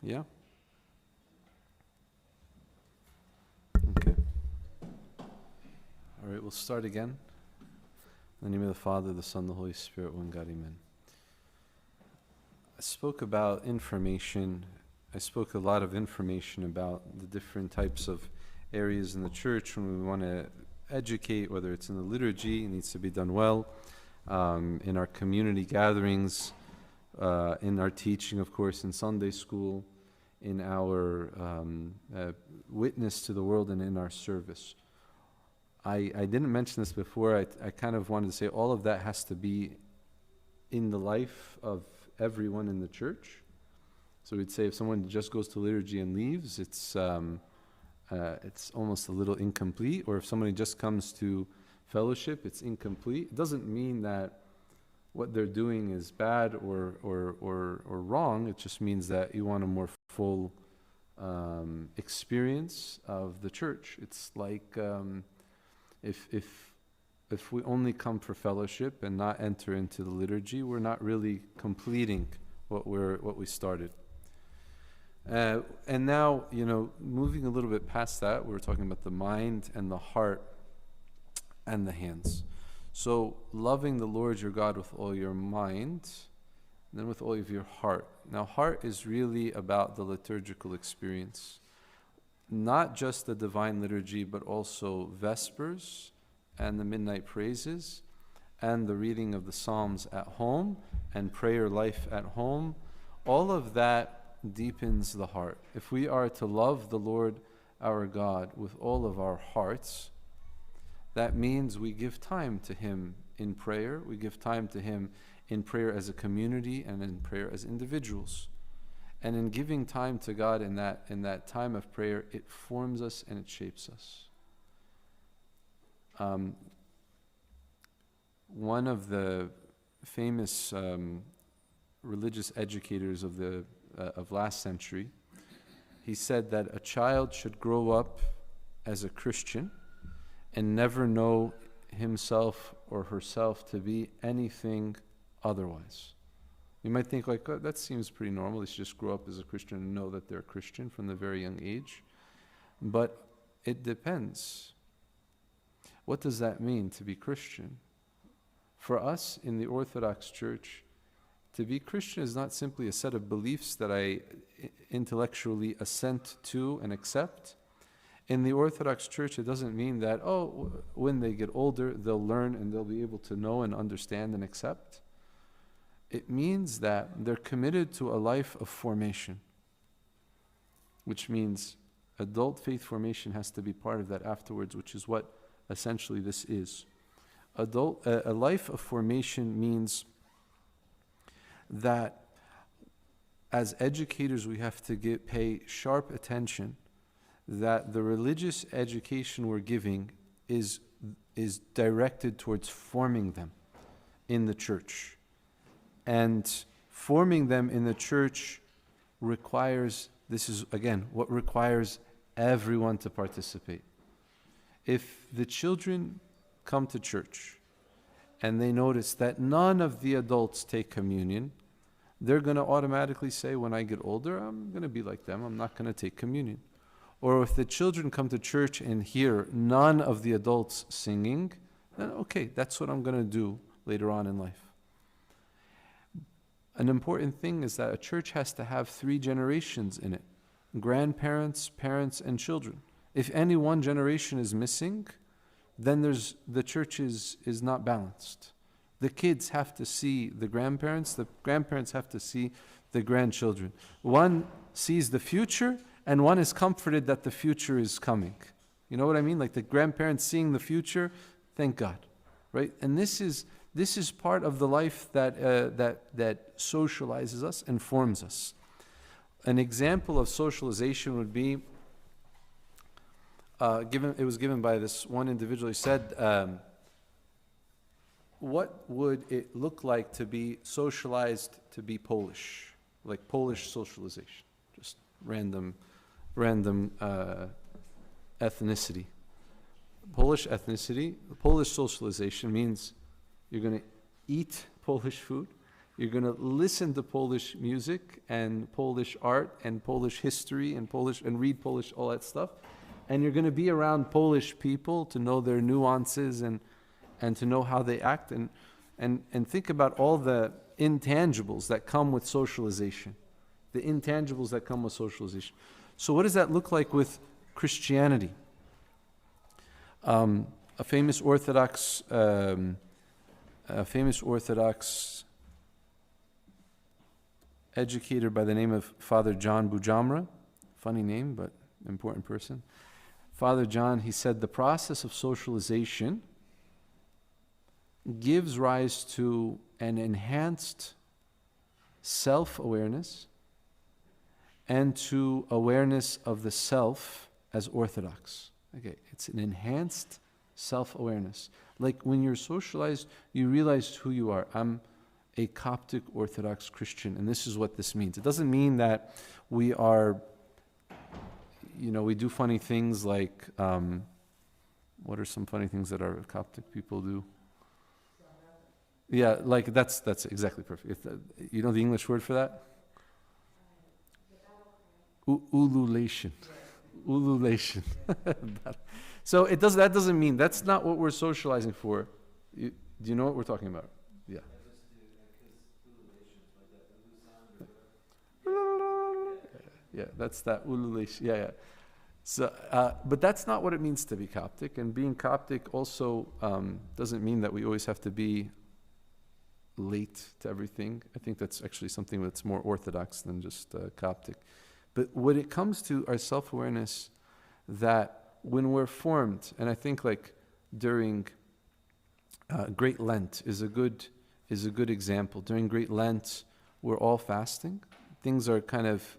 Yeah? Okay. All right, we'll start again. In the name of the Father, the Son, the Holy Spirit, one God, amen. I spoke about information. I spoke a lot of information about the different types of areas in the church when we want to educate, whether it's in the liturgy, it needs to be done well, in our community gatherings, in our teaching, of course, in Sunday school, in our witness to the world, and in our service. I didn't mention this before. I kind of wanted to say all of that has to be in the life of everyone in the church. So we'd say if someone just goes to liturgy and leaves, it's almost a little incomplete. Or if somebody just comes to fellowship, it's incomplete. It doesn't mean that what they're doing is bad or wrong. It just means that you want a more full experience of the church. It's like if we only come for fellowship and not enter into the liturgy, we're not really completing what we started. And now, moving a little bit past that, we're talking about the mind and the heart and the hands. So, loving the Lord your God with all your mind, and then with all of your heart. Now, heart is really about the liturgical experience. Not just the divine liturgy, but also Vespers and the midnight praises and the reading of the Psalms at home and prayer life at home. All of that deepens the heart. If we are to love the Lord our God with all of our hearts, that means we give time to Him in prayer. We give time to Him in prayer as a community and in prayer as individuals. And in giving time to God in that time of prayer, it forms us and it shapes us. One of the famous religious educators of last century, he said that a child should grow up as a Christian and never know himself or herself to be anything otherwise. You might think like, oh, that seems pretty normal. They should just grow up as a Christian and know that they're a Christian from the very young age. But it depends. What does that mean to be Christian? For us in the Orthodox Church, to be Christian is not simply a set of beliefs that I intellectually assent to and accept. In the Orthodox Church, it doesn't mean that, when they get older, they'll learn and they'll be able to know and understand and accept. It means that they're committed to a life of formation, which means adult faith formation has to be part of that afterwards, which is what essentially this is. A life of formation means that as educators we have to pay sharp attention that the religious education we're giving is directed towards forming them in the church. And forming them in the church requires, this is again, what requires everyone to participate. If the children come to church and they notice that none of the adults take communion, they're going to automatically say, when I get older, I'm going to be like them, I'm not going to take communion. Or if the children come to church and hear none of the adults singing, then okay, that's what I'm going to do later on in life. An important thing is that a church has to have 3 generations in it: grandparents, parents, and children. If any one generation is missing, then the church is not balanced. The kids have to see the grandparents have to see the grandchildren. One sees the future, and one is comforted that the future is coming. You know what I mean? Like the grandparents seeing the future, thank God, right? And this is part of the life that socializes us and forms us. An example of socialization would be given by this one individual. He said, what would it look like to be socialized to be Polish, like Polish socialization, just random ethnicity. Polish ethnicity, Polish socialization means you're going to eat Polish food, You're going to listen to Polish music and Polish art and Polish history and read Polish, all that stuff. And you're going to be around Polish people to know their nuances and to know how they act and think about all the intangibles that come with socialization. The intangibles that come with socialization. So what does that look like with Christianity? A famous Orthodox educator by the name of Father John Bujamra, funny name but important person. Father John, he said, the process of socialization gives rise to an enhanced self-awareness and to awareness of the self as orthodox. Okay, it's an enhanced self-awareness. Like when you're socialized, you realize who you are. I'm a Coptic Orthodox Christian, and this is what this means. It doesn't mean that we are, we do funny things like, what are some funny things that our Coptic people do? Yeah, like that's exactly perfect. You know the English word for that? Ululation. Ululation. So that doesn't mean, that's not what we're socializing for. Do you know what we're talking about? Yeah. Yeah, that's that ululation. Yeah. So, but that's not what it means to be Coptic. And being Coptic also doesn't mean that we always have to be late to everything. I think that's actually something that's more Orthodox than just Coptic. But when it comes to our self-awareness, that when we're formed, and I think like during Great Lent is a good example. During Great Lent, we're all fasting. Things are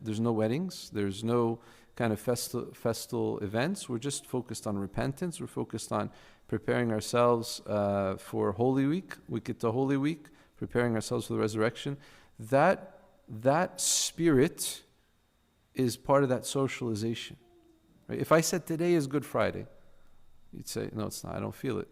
there's no weddings, there's no kind of festal events. We're just focused on repentance. We're focused on preparing ourselves for Holy Week. We get to Holy Week, preparing ourselves for the resurrection. That spirit is part of that socialization. Right? If I said today is Good Friday, you'd say, no, it's not. I don't feel it.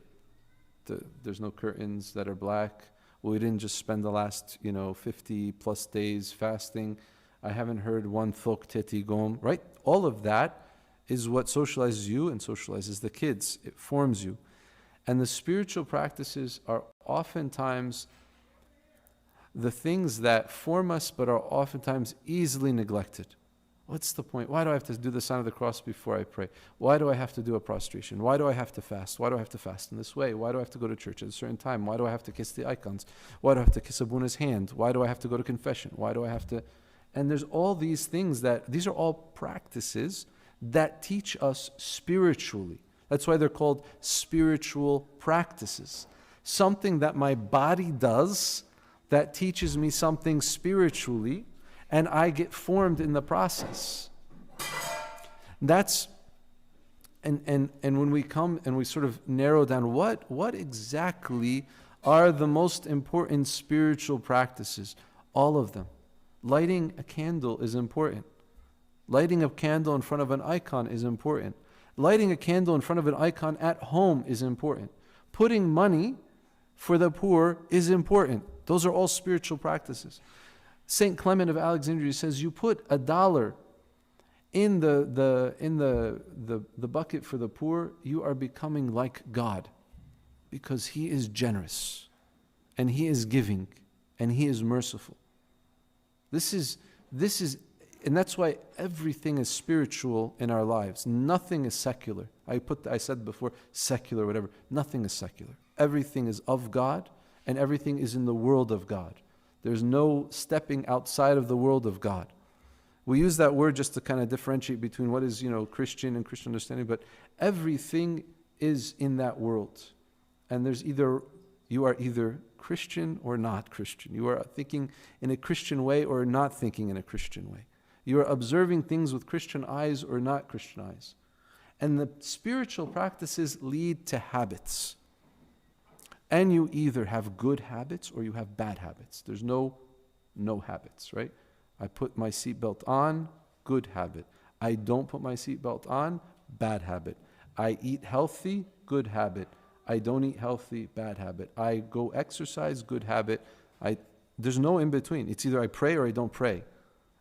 There's no curtains that are black. We didn't just spend the last 50 plus days fasting. I haven't heard one thok teti gom. Right? All of that is what socializes you and socializes the kids. It forms you. And the spiritual practices are oftentimes the things that form us, but are oftentimes easily neglected. What's the point? Why do I have to do the sign of the cross before I pray? Why do I have to do a prostration? Why do I have to fast? Why do I have to fast in this way? Why do I have to go to church at a certain time? Why do I have to kiss the icons? Why do I have to kiss Abuna's hand? Why do I have to go to confession? Why do I have to... And there's all these things these are all practices that teach us spiritually. That's why they're called spiritual practices. Something that my body does that teaches me something spiritually, and I get formed in the process. That's, and when we come and we sort of narrow down what exactly are the most important spiritual practices, all of them. Lighting a candle is important. Lighting a candle in front of an icon is important. Lighting a candle in front of an icon at home is important. Putting money for the poor is important. Those are all spiritual practices. Saint Clement of Alexandria says, you put $1 in the bucket for the poor, you are becoming like God, because He is generous, and He is giving, and He is merciful. This is, and that's why everything is spiritual in our lives. Nothing is secular. I said before, secular, whatever. Nothing is secular. Everything is of God, and everything is in the world of God. There's no stepping outside of the world of God. We use that word just to kind of differentiate between what is, Christian and Christian understanding, but everything is in that world. And you are either Christian or not Christian. You are thinking in a Christian way or not thinking in a Christian way. You are observing things with Christian eyes or not Christian eyes. And the spiritual practices lead to habits. And you either have good habits or you have bad habits. There's no habits, right? I put my seatbelt on, good habit. I don't put my seatbelt on, bad habit. I eat healthy, good habit. I don't eat healthy, bad habit. I go exercise, good habit. There's no in between. It's either I pray or I don't pray.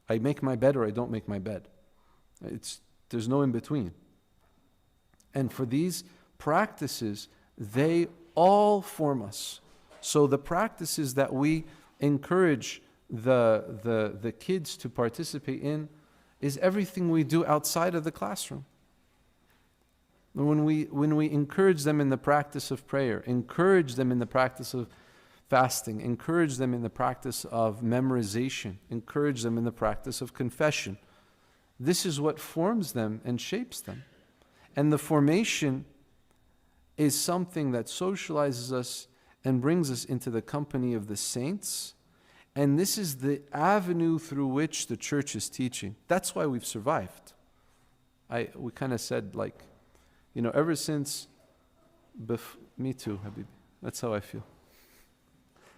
I make my bed or I don't make my bed. There's no in between. And for these practices, they all form us. So the practices that we encourage the kids to participate in is everything we do outside of the classroom. When we encourage them in the practice of prayer, encourage them in the practice of fasting, encourage them in the practice of memorization, encourage them in the practice of confession, this is what forms them and shapes them. And the formation is something that socializes us and brings us into the company of the saints. And this is the avenue through which the church is teaching. That's why we've survived. We kind of said, like, ever since, me too, Habib. That's how I feel.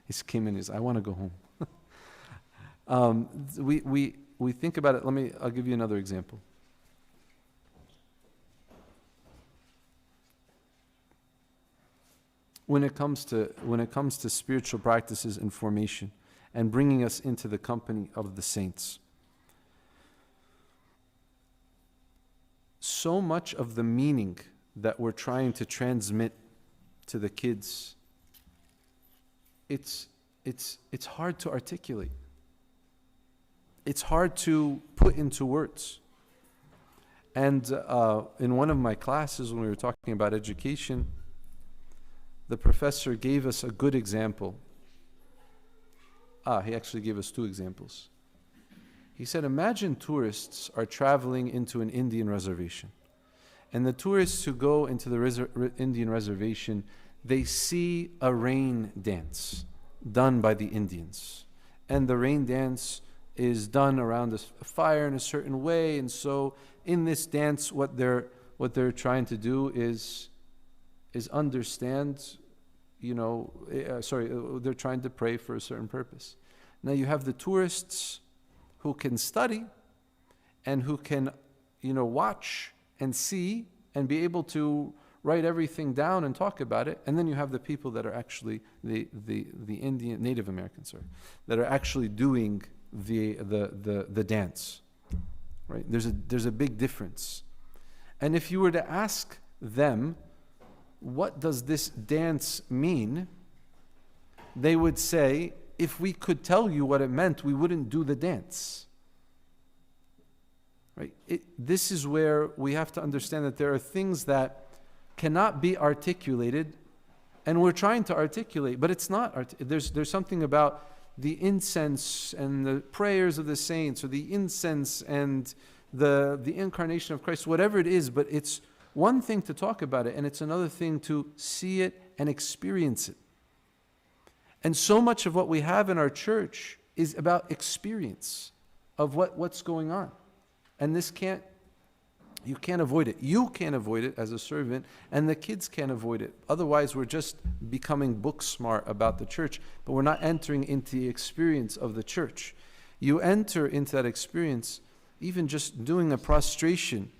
He came in, I want to go home. We think about it. I'll give you another example. When it comes to spiritual practices and formation and bringing us into the company of the saints, so much of the meaning that we're trying to transmit to the kids, it's hard to articulate. It's hard to put into words. And in one of my classes, when we were talking about education, the professor gave us a good example. He actually gave us two examples. He said, imagine tourists are traveling into an Indian reservation. And the tourists who go into the Indian reservation, they see a rain dance done by the Indians. And the rain dance is done around a fire in a certain way. And so in this dance, what they're trying to do is understand, they're trying to pray for a certain purpose. Now you have the tourists who can study and who can, watch and see and be able to write everything down and talk about it. And then you have the people that are actually the Indian Native Americans, that are actually doing the dance. Right? There's a big difference. And if you were to ask them, what does this dance mean? They would say, if we could tell you what it meant, we wouldn't do the dance. Right? This is where we have to understand that there are things that cannot be articulated, and we're trying to articulate, but it's not. There's something about the incense and the prayers of the saints, or the incense and the incarnation of Christ, whatever it is, but it's one thing to talk about it, and it's another thing to see it and experience it. And so much of what we have in our church is about experience of what's going on. And you can't avoid it. You can't avoid it as a servant, and the kids can't avoid it. Otherwise, we're just becoming book smart about the church, but we're not entering into the experience of the church. You enter into that experience, even just doing a prostration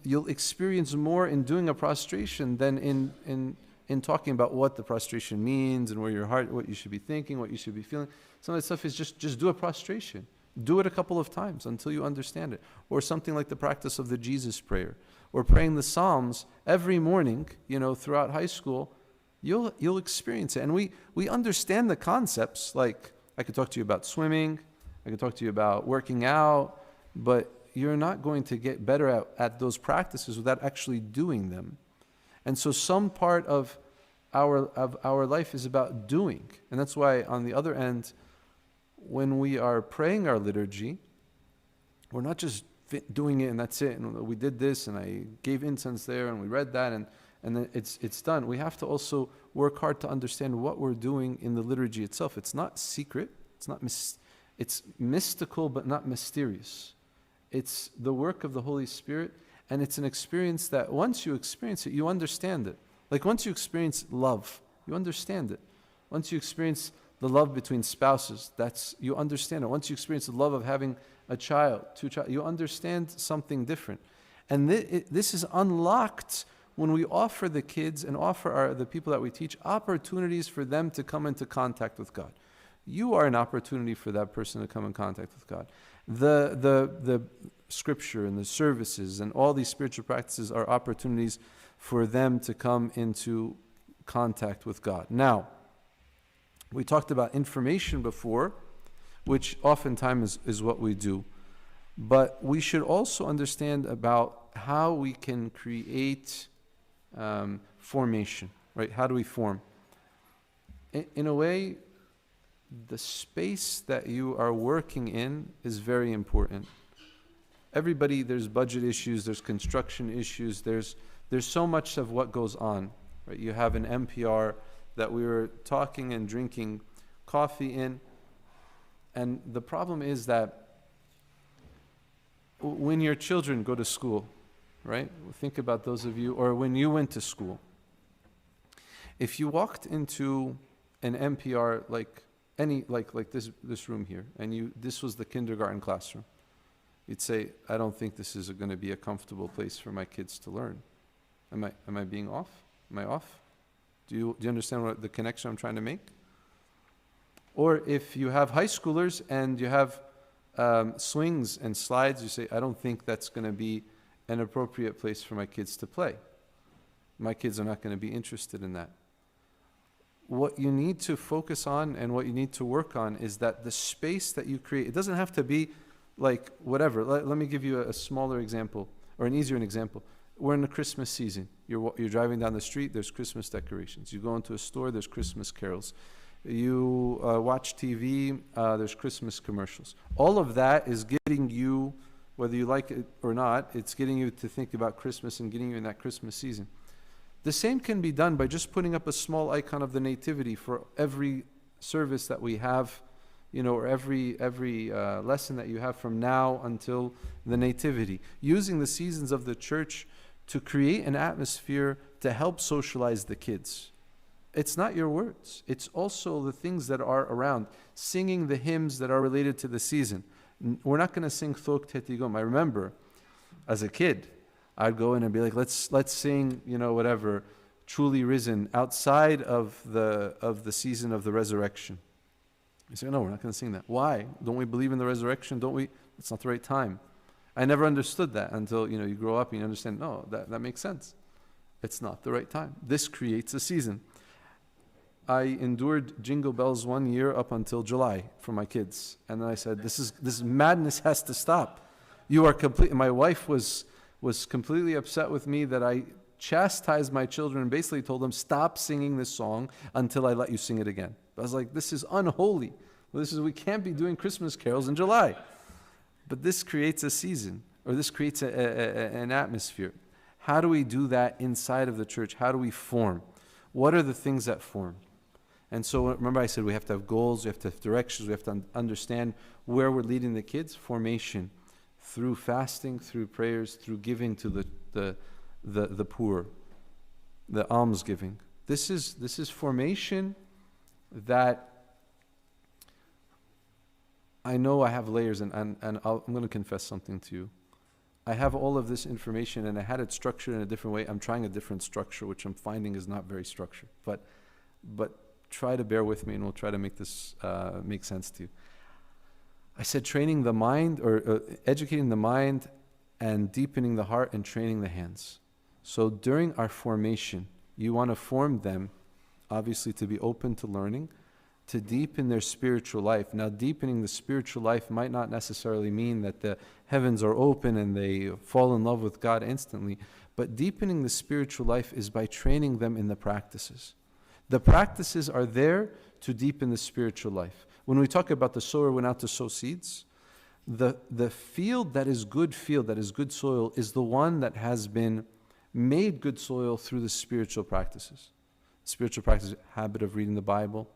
you'll experience more in doing a prostration than in talking about what the prostration means and where your heart, what you should be thinking, what you should be feeling. Some of that stuff is just do a prostration. Do it a couple of times until you understand it. Or something like the practice of the Jesus prayer, or praying the Psalms every morning, throughout high school. You'll experience it. And we understand the concepts. Like, I could talk to you about swimming, I could talk to you about working out, but you're not going to get better at those practices without actually doing them. And so some part of our life is about doing. And that's why on the other end, when we are praying our liturgy, we're not just doing it and that's it, and we did this and I gave incense there and we read that and then it's done. We have to also work hard to understand what we're doing in the liturgy itself. It's not secret, it's mystical but not mysterious. It's the work of the Holy Spirit, and it's an experience that once you experience it, you understand it. Like once you experience love, you understand it. Once you experience the love between spouses, you understand it. Once you experience the love of having a child, you understand something different. And this is unlocked when we offer the kids and offer the people that we teach opportunities for them to come into contact with God. you are an opportunity for that person to come in contact with God. The scripture and the services and all these spiritual practices are opportunities for them to come into contact with God. Now, we talked about information before, which oftentimes is what we do. But we should also understand about how we can create formation, right? How do we form? In a way, the space that you are working in is very important. Everybody, there's budget issues, there's construction issues, there's so much of what goes on, right? You have an NPR that we were talking and drinking coffee in, and the problem is that when your children go to school, right? Think about those of you, or when you went to school. If you walked into an NPR like this room here, and this was the kindergarten classroom, you'd say, I don't think this is going to be a comfortable place for my kids to learn. Am I being off? Am I off? Do you understand what the connection I'm trying to make? Or if you have high schoolers and you have swings and slides, you say, I don't think that's going to be an appropriate place for my kids to play. My kids are not going to be interested in that. What you need to focus on and what you need to work on is that the space that you create, it doesn't have to be like whatever. Let me give you a smaller example, or an easier example. We're in the Christmas season. You're driving down the street, there's Christmas decorations. You go into a store, there's Christmas carols. You watch TV, there's Christmas commercials. All of that is getting you, whether you like it or not, it's getting you to think about Christmas and getting you in that Christmas season. The same can be done by just putting up a small icon of the Nativity for every service that we have, or every lesson that you have from now until the Nativity. Using the seasons of the church to create an atmosphere to help socialize the kids. It's not your words. It's also the things that are around. Singing the hymns that are related to the season. We're not going to sing Thok Tetigom. I remember, as a kid, I'd go in and be like, let's sing, whatever, Truly Risen, outside of the season of the resurrection. You say, no, we're not going to sing that. Why? Don't we believe in the resurrection? Don't we? It's not the right time. I never understood that until, you grow up and you understand, no, that makes sense. It's not the right time. This creates a season. I endured Jingle Bells 1 year up until July for my kids. And then I said, this madness has to stop. You are complete. My wife was completely upset with me that I chastised my children and basically told them, stop singing this song until I let you sing it again. I was like, this is unholy. We can't be doing Christmas carols in July. But this creates a season, or this creates an atmosphere. How do we do that inside of the church? How do we form? What are the things that form? And so remember I said we have to have goals, we have to have directions, we have to understand where we're leading the kids. Formation through fasting, through prayers, through giving to the poor, the almsgiving. This is formation that I know I have layers, and I'm going to confess something to you. I have all of this information and I had it structured in a different way. I'm trying a different structure, which I'm finding is not very structured. But try to bear with me and we'll try to make this make sense to you. I said training the mind, or educating the mind and deepening the heart and training the hands. So during our formation, you want to form them, obviously, to be open to learning, to deepen their spiritual life. Now, deepening the spiritual life might not necessarily mean that the heavens are open and they fall in love with God instantly, but deepening the spiritual life is by training them in the practices. The practices are there to deepen the spiritual life. When we talk about the sower went out to sow seeds, the field that is good soil, is the one that has been made good soil through the spiritual practices. Spiritual practices, habit of reading the Bible,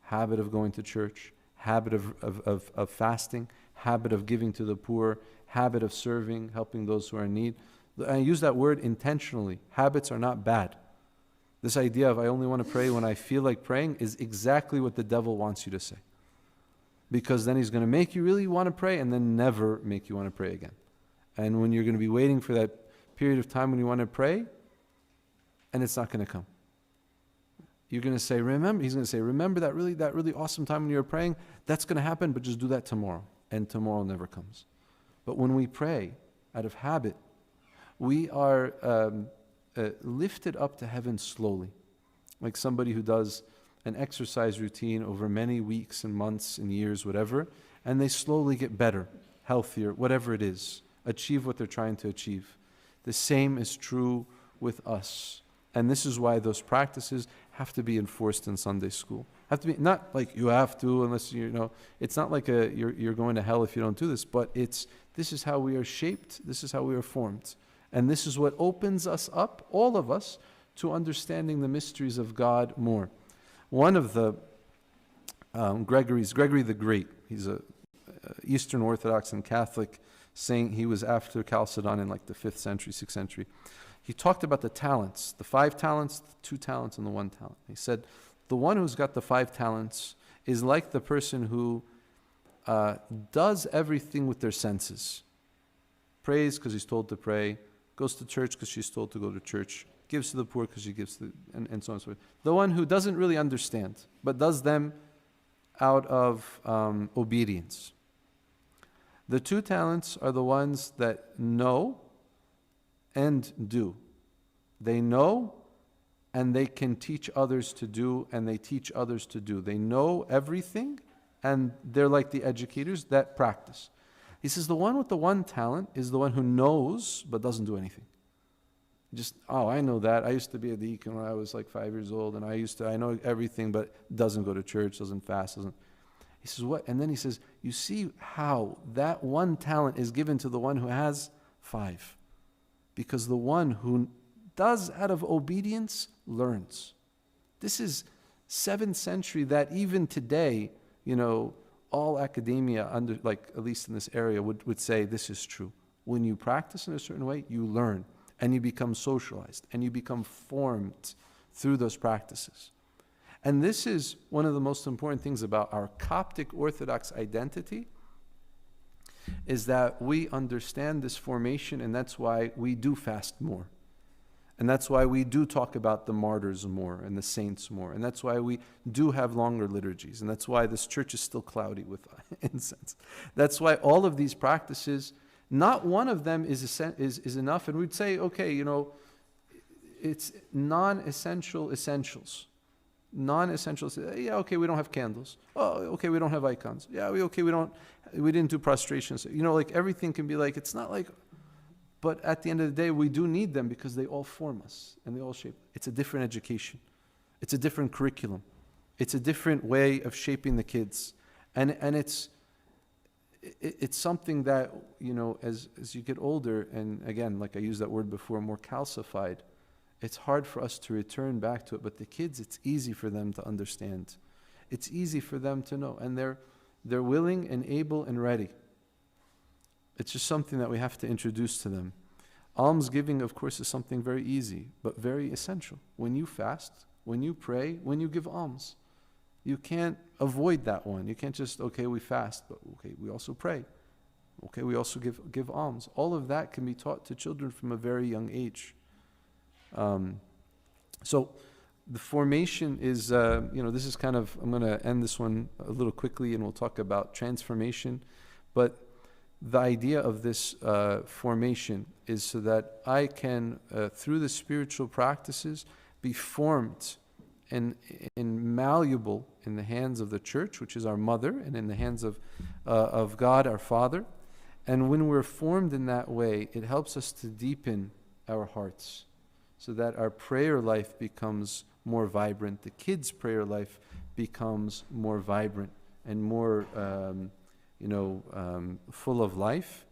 habit of going to church, habit of fasting, habit of giving to the poor, habit of serving, helping those who are in need. I use that word intentionally. Habits are not bad. This idea of I only want to pray when I feel like praying is exactly what the devil wants you to say. Because then he's going to make you really want to pray and then never make you want to pray again. And when you're going to be waiting for that period of time when you want to pray, and it's not going to come. You're going to say, remember, he's going to say, remember that really awesome time when you were praying? That's going to happen, but just do that tomorrow. And tomorrow never comes. But when we pray out of habit, we are lifted up to heaven slowly. Like somebody who does an exercise routine over many weeks and months and years, whatever, and they slowly get better, healthier, whatever it is, achieve what they're trying to achieve. The same is true with us. And this is why those practices have to be enforced in Sunday school. Have to be, not like you have to, unless it's not like you're going to hell if you don't do this, but this is how we are shaped, this is how we are formed. And this is what opens us up, all of us, to understanding the mysteries of God more. One of the Gregory the Great, he's a Eastern Orthodox and Catholic saint. He was after Chalcedon in like the 5th century, 6th century. He talked about the talents, the 5 talents, the 2 talents, and the 1 talent. He said, the one who's got the 5 talents is like the person who does everything with their senses. Prays because he's told to pray, goes to church because she's told to go to church, gives to the poor because she gives to, and so on and so forth. The one who doesn't really understand, but does them out of obedience. The 2 talents are the ones that know and do. They know and they can teach others to do, and they teach others to do. They know everything, and they're like the educators that practice. He says the one with the 1 talent is the one who knows but doesn't do anything. Just, I know that. I used to be a deacon when I was like 5 years old, and I know everything, but doesn't go to church, doesn't fast, doesn't. He says, what? And then he says, you see how that 1 talent is given to the one who has 5. Because the one who does out of obedience learns. This is 7th century that even today, all academia, at least in this area, would say this is true. When you practice in a certain way, you learn, and you become socialized, and you become formed through those practices. And this is one of the most important things about our Coptic Orthodox identity, is that we understand this formation, and that's why we do fast more. And that's why we do talk about the martyrs more and the saints more. And that's why we do have longer liturgies. And that's why this church is still cloudy with incense. That's why all of these practices, not one of them is enough. And we'd say, okay, it's non-essential essentials. Non-essentials. Yeah, okay, we don't have candles. Oh, okay, we don't have icons. Yeah, we didn't do prostrations. Everything can be it's not like, but at the end of the day, we do need them because they all form us and they all shape. It's a different education. It's a different curriculum. It's a different way of shaping the kids. And it's something that, as you get older, and again, like I used that word before, more calcified, it's hard for us to return back to it. But the kids, it's easy for them to understand. It's easy for them to know. And they're willing and able and ready. It's just something that we have to introduce to them. Almsgiving, of course, is something very easy, but very essential. When you fast, when you pray, when you give alms, you can't avoid that one. You can't just, okay, we fast, but okay, we also pray. Okay, we also give alms. All of that can be taught to children from a very young age. So the formation is, this is kind of, I'm going to end this one a little quickly, and we'll talk about transformation. But the idea of this formation is so that I can, through the spiritual practices, be formed and malleable in the hands of the church, which is our mother, and in the hands of God, our Father. And when we're formed in that way, it helps us to deepen our hearts so that our prayer life becomes more vibrant. The kids' prayer life becomes more vibrant and more full of life.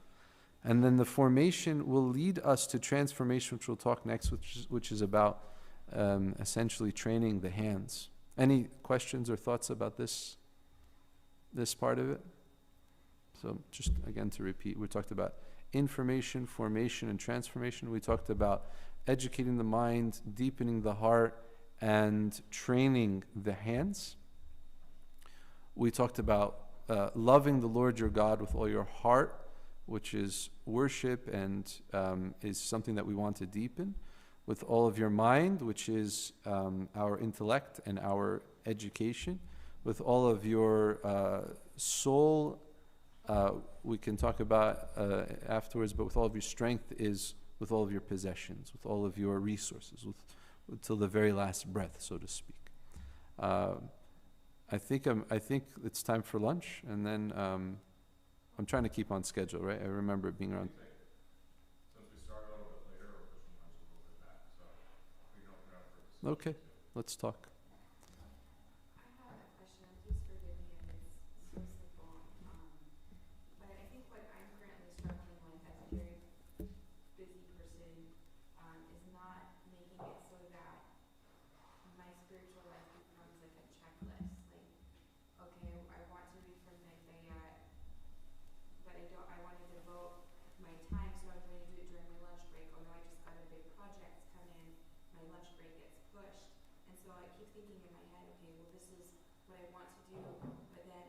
And then the formation will lead us to transformation, which we'll talk next, which is about essentially training the hands. Any questions or thoughts about this part of it? So just again to repeat, we talked about information, formation, and transformation. We talked about educating the mind, deepening the heart, and training the hands. We talked about loving the Lord your God with all your heart, which is worship and is something that we want to deepen. with all of your mind, which is our intellect and our education, with all of your soul, we can talk about afterwards, but with all of your strength is with all of your possessions, with all of your resources, till the very last breath, so to speak. I think it's time for lunch, and then I'm trying to keep on schedule, right? I remember it being around. Since we started a little bit later, we're pushing lunch a little bit back, so we can open it up for discussion. Okay, let's talk. I have a question, please forgive me if it's so simple, but I think what I'm currently struggling with as a very busy person is not making it so that my spiritual life becomes like a checklist. Like, okay, I want to read from Isaiah, but I want to devote my time, so I'm going to do it during my lunch break. Oh no, I just got a big project come in, my lunch break gets pushed. And so I keep thinking in my head, okay, well this is what I want to do, but then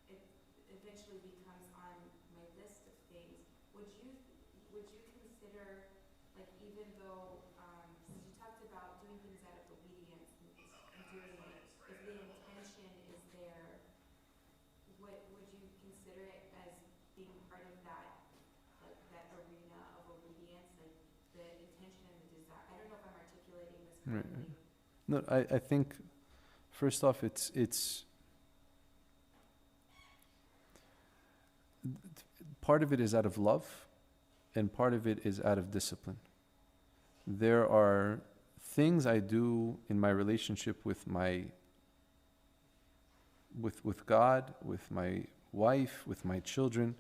it eventually becomes on my list of things. Would you consider, like, even though, since you talked about doing things out of obedience and doing it, if the intention is there, would you consider it as being part of that, like that arena of obedience, like the intention and the desire? I don't know if I'm articulating this Right. correctly. No, I think first off, it's part of it is out of love, and part of it is out of discipline. There are things I do in my relationship with with God, with my wife, with my children,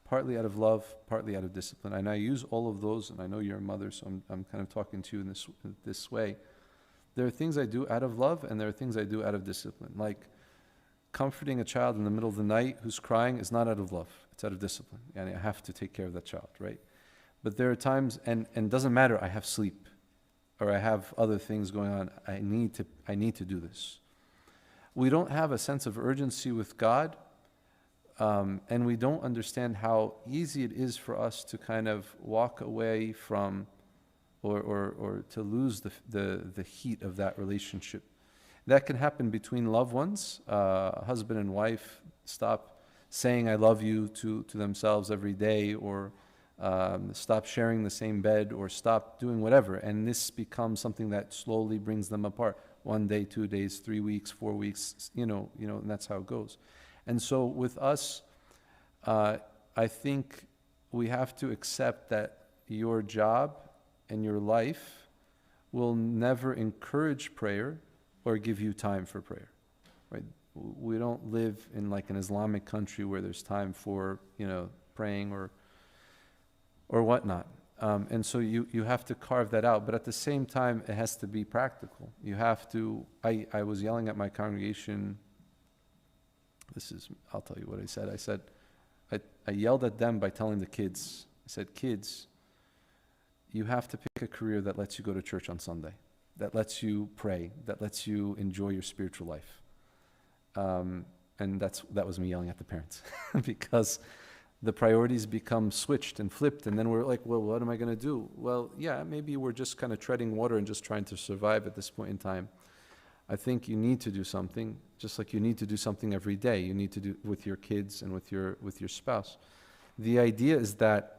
partly out of love, partly out of discipline. And I use all of those, and I know you're a mother, so I'm kind of talking to you in this way. There are things I do out of love, and there are things I do out of discipline. Like comforting a child in the middle of the night who's crying is not out of love, it's out of discipline. And I have to take care of that child, right? But there are times, and it doesn't matter, I have sleep, or I have other things going on, I need to do this. We don't have a sense of urgency with God, and we don't understand how easy it is for us to kind of walk away from or to lose the heat of that relationship. That can happen between loved ones. Husband and wife stop saying I love you to themselves every day, or stop sharing the same bed, or stop doing whatever. And this becomes something that slowly brings them apart. 1 day, 2 days, 3 weeks, 4 weeks, and that's how it goes. And so with us, I think we have to accept that your job and your life will never encourage prayer or give you time for prayer, right? We don't live in like an Islamic country where there's time for, praying or whatnot. And so you have to carve that out, but at the same time, it has to be practical. You have to, I was yelling at my congregation. I'll tell you what I said. I yelled at them by telling the kids, I said, kids, you have to pick a career that lets you go to church on Sunday, that lets you pray, that lets you enjoy your spiritual life. And that was me yelling at the parents because the priorities become switched and flipped, and then we're like, well, what am I going to do? Well, yeah, maybe we're just kind of treading water and just trying to survive at this point in time. I think you need to do something, just like you need to do something every day. You need to do with your kids and with your spouse. The idea is that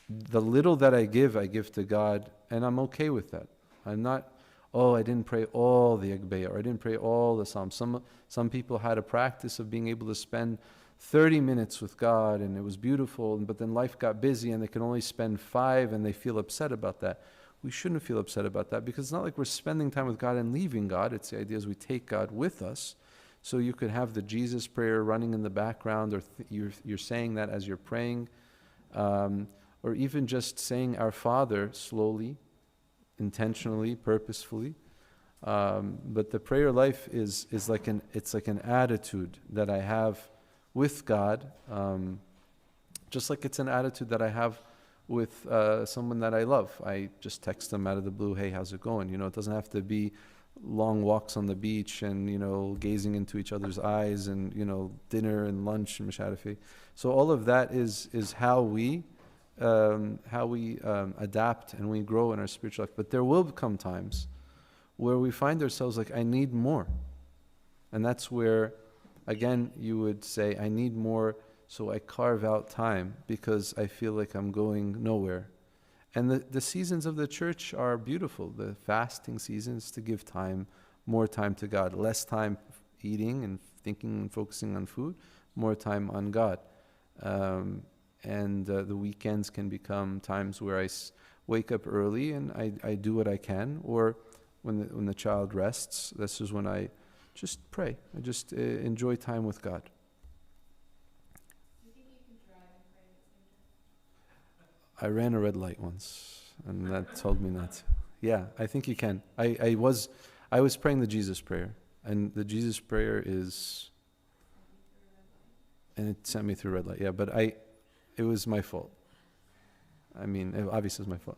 the little that I give to God, and I'm okay with that. I'm not, I didn't pray all the Agbeya, or I didn't pray all the Psalms. Some people had a practice of being able to spend 30 minutes with God, and it was beautiful, but then life got busy and they can only spend 5, and they feel upset about that. We shouldn't feel upset about that, because it's not like we're spending time with God and leaving God. It's the idea is we take God with us. So you could have the Jesus prayer running in the background, or you're saying that as you're praying, or even just saying Our Father slowly, intentionally, purposefully. But the prayer life is like an attitude that I have with God, just like it's an attitude that I have with someone that I love. I just text them out of the blue, hey, how's it going? It doesn't have to be long walks on the beach and, gazing into each other's eyes and, dinner and lunch and masharifi. So all of that is how we adapt and we grow in our spiritual life. But there will come times where we find ourselves like, I need more. And that's where, again, you would say, I need more, so I carve out time because I feel like I'm going nowhere. And the seasons of the church are beautiful. The fasting seasons to give time, more time to God, less time eating and thinking and focusing on food, more time on God. And the weekends can become times where I wake up early and I do what I can, or when the child rests, this is when I just pray. I just enjoy time with God. Do you think you can drive and pray at the same time? I ran a red light once, and that told me not to. Yeah, I think you can. I was praying the Jesus prayer, and the Jesus prayer is, and it sent me through a red light. Yeah, but it was my fault. I mean, obviously it's my fault.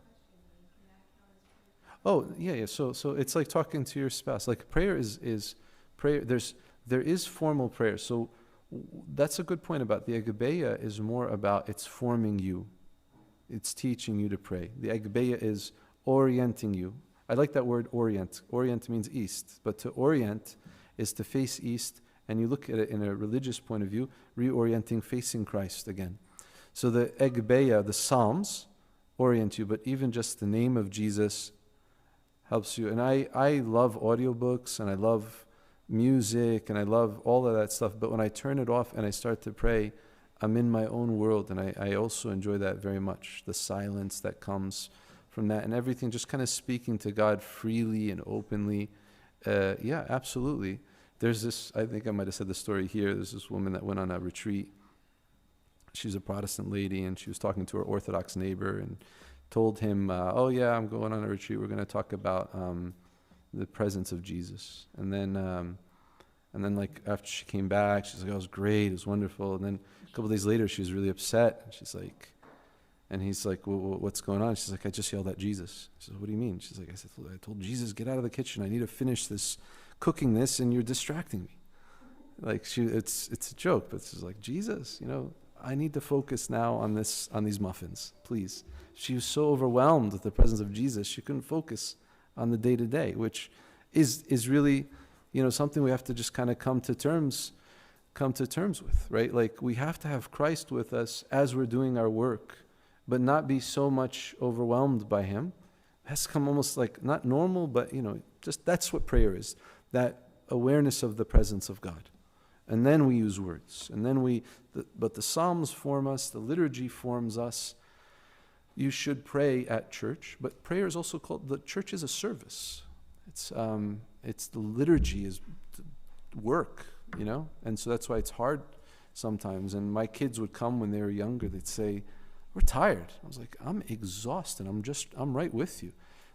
Oh, yeah. So it's like talking to your spouse. Like prayer is prayer. There is formal prayer. So that's a good point about the Agbeya is more about it's forming you. It's teaching you to pray. The Agbeya is orienting you. I like that word orient. Orient means east. But to orient is to face east, and you look at it in a religious point of view, reorienting, facing Christ again. So the Agbeya, the Psalms, orient you, but even just the name of Jesus helps you. And I love audiobooks, and I love music, and I love all of that stuff, but when I turn it off and I start to pray, I'm in my own world, and I also enjoy that very much, the silence that comes from that, and everything just kind of speaking to God freely and openly. Yeah, absolutely. There's this, I think I might have said the story here, there's this woman that went on a retreat. She's a Protestant lady, and she was talking to her Orthodox neighbor and told him, oh yeah, I'm going on a retreat, we're going to talk about the presence of Jesus. And then like after she came back, she's like, oh, it was great, it was wonderful. And then a couple of days later, she was really upset. She's like, and he's like, well, what's going on? She's like, I just yelled at Jesus. She says, what do you mean? She's like, I told Jesus, get out of the kitchen. I need to finish cooking this, and you're distracting me. Like it's a joke, but she's like, Jesus, I need to focus now on these muffins, please. She was so overwhelmed with the presence of Jesus, she couldn't focus on the day-to-day, which is really, something we have to just kind of come to terms with, right? Like we have to have Christ with us as we're doing our work, but not be so much overwhelmed by Him. It has to come almost like, not normal, but just that's what prayer is, that awareness of the presence of God. And then we use words, and then but the Psalms form us, the liturgy forms us. You should pray at church, but prayer is also called, the church is a service. It's the liturgy is work, and so that's why it's hard sometimes. And my kids would come when they were younger, they'd say, we're tired. I was like, I'm exhausted, I'm right with you.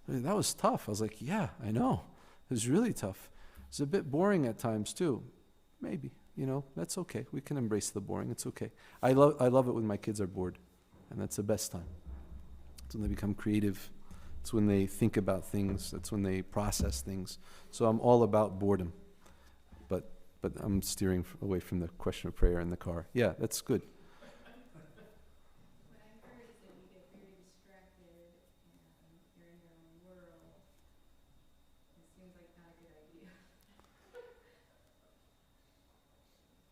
That was tough. I was like, yeah, I know. It was really tough. It's a bit boring at times too. Maybe, that's okay. We can embrace the boring, it's okay. I love it when my kids are bored, and that's the best time. It's when they become creative. It's when they think about things. That's when they process things. So I'm all about boredom. But I'm steering away from the question of prayer in the car. Yeah, that's good. What I've heard is that you get very distracted and you're in your own world. It seems like not a good idea.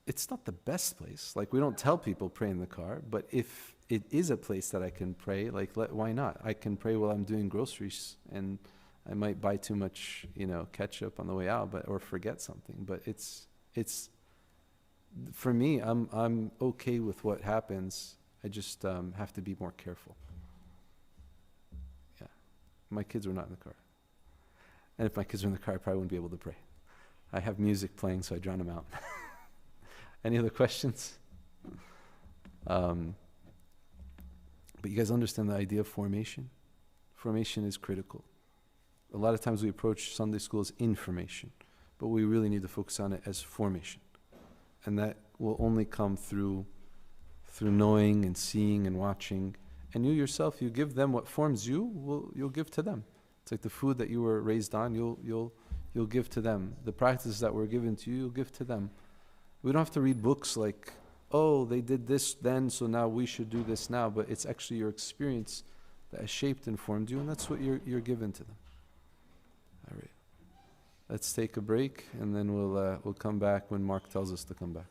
It's not the best place. Like, we don't tell people pray in the car, but if it is a place that I can pray, why not? I can pray while I'm doing groceries, and I might buy too much, ketchup on the way out, or forget something. But it's for me, I'm okay with what happens. I just have to be more careful. Yeah, my kids were not in the car, and if my kids were in the car, I probably wouldn't be able to pray. I have music playing, so I drown them out. Any other questions? But you guys understand the idea of formation? Formation is critical. A lot of times we approach Sunday school as information, but we really need to focus on it as formation. And that will only come through knowing and seeing and watching. And you yourself, you give them what forms you, you'll give to them. It's like the food that you were raised on, you'll give to them. The practices that were given to you, you'll give to them. We don't have to read books like oh, they did this then, so now we should do this now. But it's actually your experience that has shaped and formed you, and that's what you're given to them. All right. Let's take a break, and then we'll come back when Mark tells us to come back.